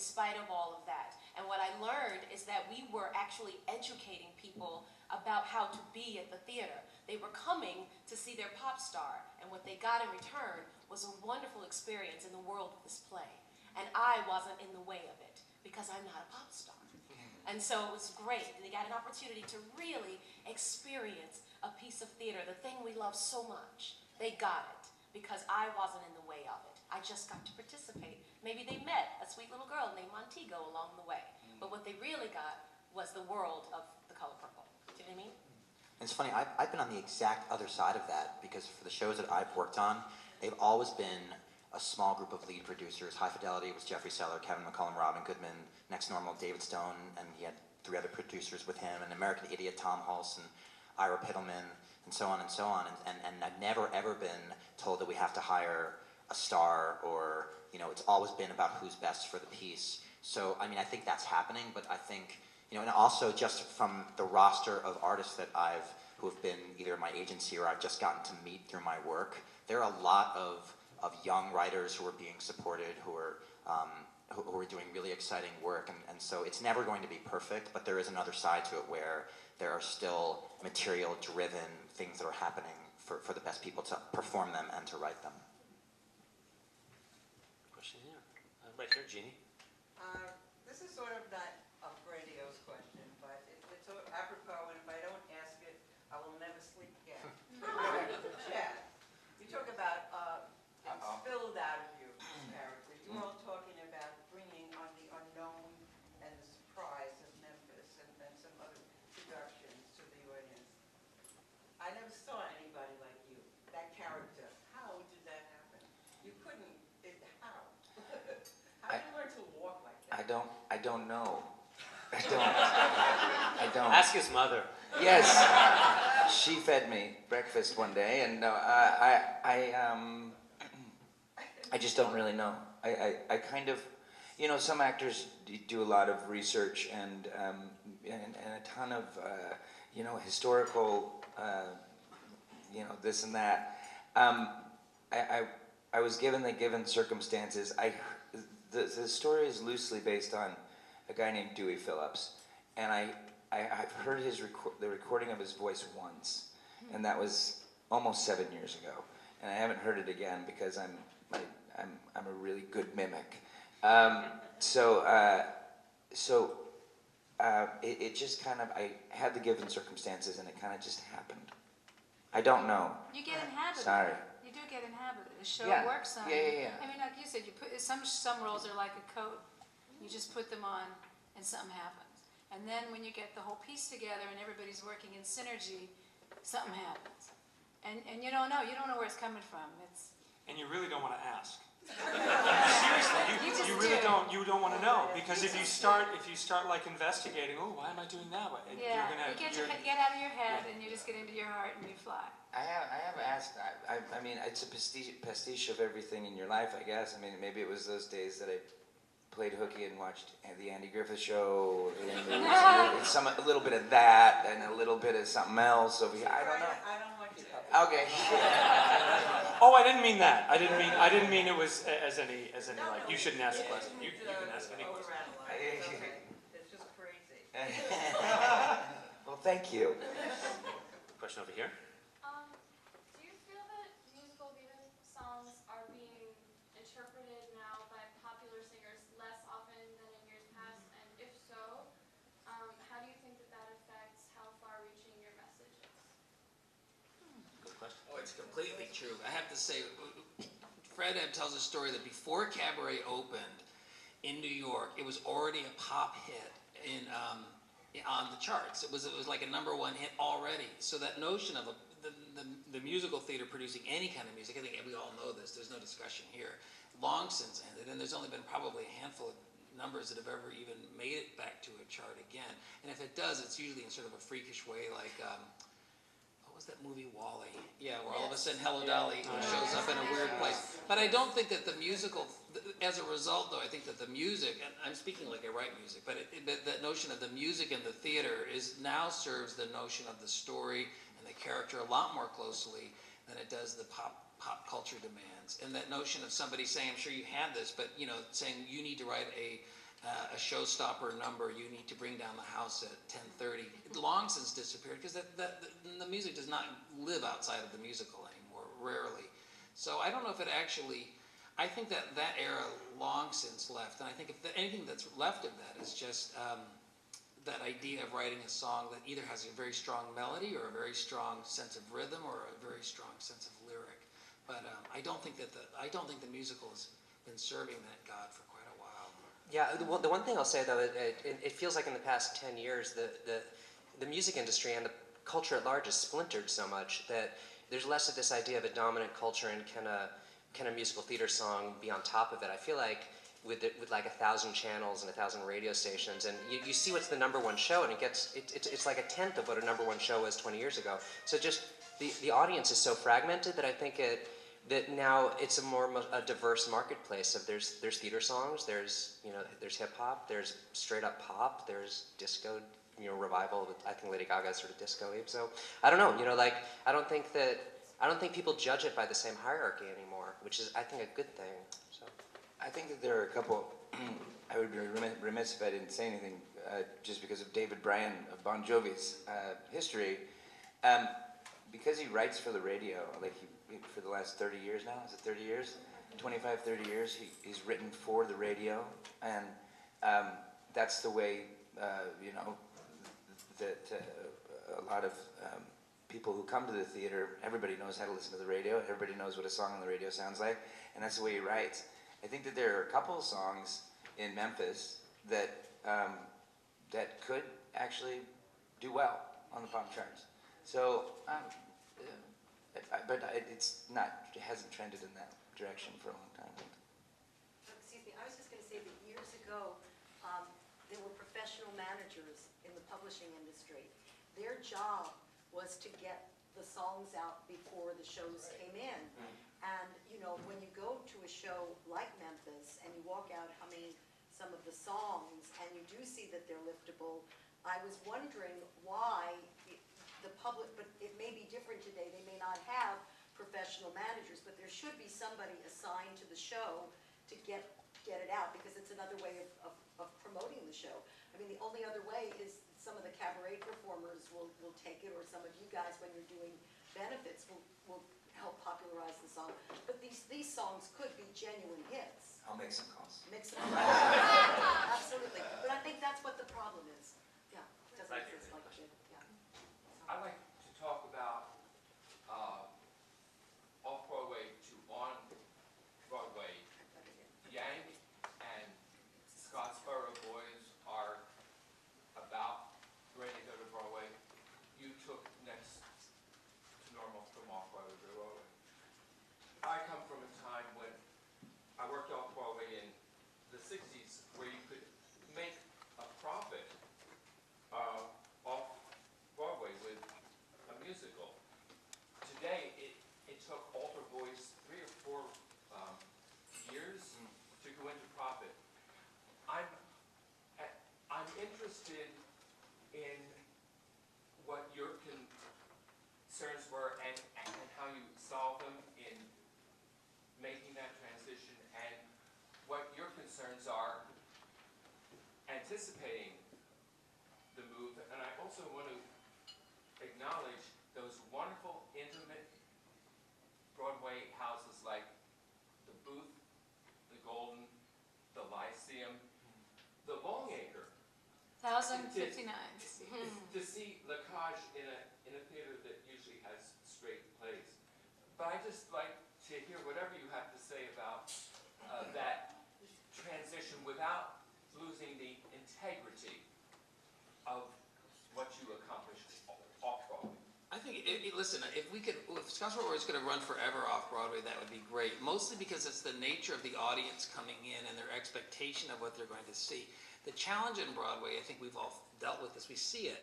spite of all of that. And what I learned is that we were actually educating people about how to be at the theater. They were coming to see their pop star, and what they got in return was a wonderful experience in the world of this play. And I wasn't in the way of it, because I'm not a pop star. And so it was great. They got an opportunity to really experience a piece of theater, the thing we love so much. They got it, because I wasn't in the way of it. I just got to participate. Maybe they met a sweet little girl named Montego along the way. But what they really got was the world of The Color Purple. Do you know what I mean? It's funny, I've been on the exact other side of that, because for the shows that I've worked on, they've always been a small group of lead producers. High Fidelity was Jeffry, Kevin McCullum, Robin Goodman. Next Normal, David Stone, and he had 3 other producers with him, and American Idiot, Tom Hulse, and Ira Pittleman, and so on and so on. And I've never ever been told that we have to hire a star, or, you know, it's always been about who's best for the piece. So, I mean, I think that's happening, but I think, you know, and also just from the roster of artists that who have been either my agency or I've just gotten to meet through my work, there are a lot of young writers who are being supported, who are doing really exciting work, and so it's never going to be perfect, but there is another side to it where there are still material-driven things that are happening for the best people to perform them and to write them. Question here. Right here, Jeannie. This is sort of not a grandiose question, but it's sort of apropos, and if I don't ask it, I will never sleep again. Chad, you talk about spilled out of you, character. You were all talking about bringing on the unknown and the surprise of Memphis and some other productions to the audience. I never saw anybody like you, that character. How did that happen? You couldn't, how? How did you learn to walk like that? I don't know. I don't. Ask his mother. Yes, she fed me breakfast one day, and I just don't really know. I kind of, you know, some actors do a lot of research and a ton of, you know, historical, you know, this and that. I was given the given circumstances. The story is loosely based on a guy named Dewey Phillips, and I've heard the recording of his voice once, and that was almost 7 years ago, and I haven't heard it again because I'm a really good mimic. It just kind of, I had the given circumstances, and it kind of just happened. I don't know. You get inhabited. Sorry. You do get inhabited. The show Yeah. works on Yeah. I mean, like you said, you put some roles are like a coat. You just put them on, and something happens. And then when you get the whole piece together and everybody's working in synergy, something happens. And you don't know. You don't know where it's coming from. And you really don't want to ask. Seriously, you really don't. You don't want to know, because if you start like investigating, oh, why am I doing that? Yeah, you get out of your head, and you just get into your heart and you fly. I have asked. I mean, it's a pastiche of everything in your life, I guess. I mean, maybe it was those days that I played hooky and watched the Andy Griffith Show. And a little bit of that, and a little bit of something else. So I don't know. I don't want you to. Okay. Oh, I didn't mean that. I didn't mean it was as any like you shouldn't ask a question. You can ask any question. It's just crazy. Well, thank you. Question over here. Do you feel that musical Viva songs are being interpreted now by popular singers less often than in years past? And if so, how do you think that affects how far-reaching your message is? Good question. Oh, it's completely true. I have to say, Fred Ebb tells a story that before Cabaret opened in New York, it was already a pop hit on the charts. It was like a #1 hit already. So that notion of the musical theater producing any kind of music, I think we all know this, there's no discussion here, long since ended, and there's only been probably a handful of numbers that have ever even made it back to a chart again. And if it does, it's usually in sort of a freakish way, like, what was that movie, Wall-E? Yeah, where all of a sudden Hello Dolly shows up in a weird place. But I don't think that the musical, as a result though, I think that the music, and I'm speaking like I write music, but that notion of the music in the theater now serves the notion of the story and the character a lot more closely than it does the pop culture demands. And that notion of somebody saying, I'm sure you had this, but you know, saying you need to write a a showstopper number, you need to bring down the house at 10:30. It long since disappeared because the music does not live outside of the musical anymore, rarely. So I don't know if it actually, I think that era long since left, and I think if anything that's left of that is just that idea of writing a song that either has a very strong melody or a very strong sense of rhythm or a very strong sense of lyric. But I don't think the musical has been serving that God for quite a while. Yeah, the one thing I'll say though, it feels like in the past 10 years, the music industry and the culture at large has splintered so much that there's less of this idea of a dominant culture and can a musical theater song be on top of it. I feel like with like 1,000 channels and 1,000 radio stations, and you see what's the #1 show, and it's like a tenth of what a #1 show was 20 years ago. So just the audience is so fragmented that I think that now it's a diverse marketplace of there's theater songs, there's hip hop, there's straight up pop, there's disco, revival. I think Lady Gaga is sort of disco-y. So I don't know, I don't think people judge it by the same hierarchy anymore, which is I think a good thing. So I think that there are a couple, I would be remiss if I didn't say anything, just because of David Bryan of Bon Jovi's history. Because he writes for the radio, like for the last 30 years now, is it 30 years? 25, 30 years, he's written for the radio, and that's the way, that a lot of people who come to the theater, everybody knows how to listen to the radio, everybody knows what a song on the radio sounds like, and that's the way he writes. I think that there are a couple of songs in Memphis that could actually do well on the pop charts. So, but it hasn't trended in that direction for a long time. Excuse me, I was just going to say that years ago, there were professional managers in the publishing industry. Their job was to get the songs out before the shows came in. And, when you go to a show like Memphis and you walk out humming some of the songs and you do see that they're liftable, I was wondering why the public, but it may be different today, they may not have professional managers, but there should be somebody assigned to the show to get it out, because it's another way of promoting the show. I mean, the only other way is some of the cabaret performers will take it, or some of you guys, when you're doing benefits, will help popularize the song. But these songs could be genuine hits. I'll make some calls. Mix them up. Absolutely. But I think that's what the problem is. Yeah. It doesn't exist like it. Yeah. I'd like to talk about off-Broadway to on-Broadway. Yank and Scottsboro boys are about ready to go to Broadway. You took next to normal from off-Broadway to Broadway. I come from a time when I worked off-Broadway in the 60s where you could make a profit off-Broadway with a musical. Today, it took altar boys 3 or 4 years to go into profit. I'm interested in what your concerns were and how you solved them in making that transition, and what your concerns are anticipating the move. And I also want to acknowledge those wonderful, intimate Broadway houses like the Booth, the Golden, the Lyceum, the Longacre. 1,059. To see La Cage in a theater that usually has straight plays. But I just like to hear whatever you have to say about that transition without losing the integrity of what you accomplished off-Broadway. I think, listen, if Scottsboro was going to run forever off-Broadway, that would be great. Mostly because it's the nature of the audience coming in and their expectation of what they're going to see. The challenge in Broadway, I think we've all dealt with this, we see it.